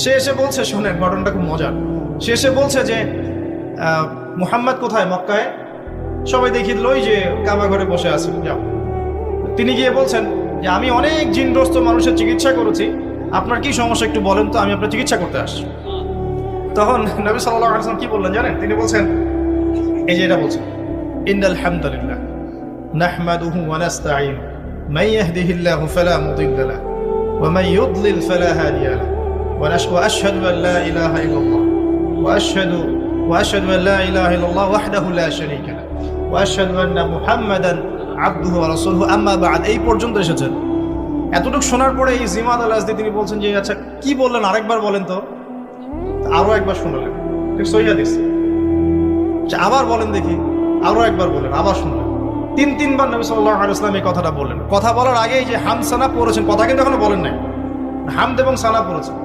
সে এসে বলছে, শোনেন ঘটনাটা খুব মজার। সে এসে বলছে যে মুহাম্মদ কোথায়? মক্কায়। সবাই দেখিয়ে দিল ওই যে কাবা ঘরে বসে আছে, যাও। তিনি গিয়ে বলছেন যে আমি অনেক জিনগ্রস্ত মানুষের চিকিৎসা করেছি, আপনার কি সমস্যা একটু বলেন তো, আমি আপনার চিকিৎসা করতে আসছি। তখন নবী সাল্লাল্লাহু আলাইহি ওয়াসাল্লাম কি বললেন জানেন? তিনি বলছেন, এই যে এটা বলছেন, ইন্নাল হামদুলিল্লাহ নাহমাদুহু ওয়া নাস্তাঈন মান ইয়াহদিহিল্লাহু ফালা মুদিল্লা লাহু ওয়া মান ইউদ্লিল ফালা হাদিয়া লাহু ওয়া আশহাদু আন লা ইলাহা ইল্লাল্লাহ ওয়া আশহাদু আন লা ইলাহা ইল্লাল্লাহ ওয়াহদাহু লা শারীকা লাহু ওয়া আশহাদু আন্না মুহাম্মাদান আবদুহু ওয়া রাসূলুহু আম্মা বা'দ। এই পর্যন্ত এসেছেন। এতটুকু শোনার পরে এই জিমাদ আল আজদি তিনি বলছেন যে আচ্ছা কি বললেন আরেকবার বলেন তো। আরো একবার শুনলেন, ঠিক সহিহ হাদিস। আবার বলেন দেখি, আরো একবার বলেন, আবার শুনলেন। তিনবার নবী সাল্লাল্লাহু আলাইহি ওয়াসাল্লাম এই কথাটা বললেন। কথা বলার আগেই যে হাম সানা পড়েছেন, কথা কিন্তু এখনো বলেন নাই, হামদ এবং সানা পড়েছেন।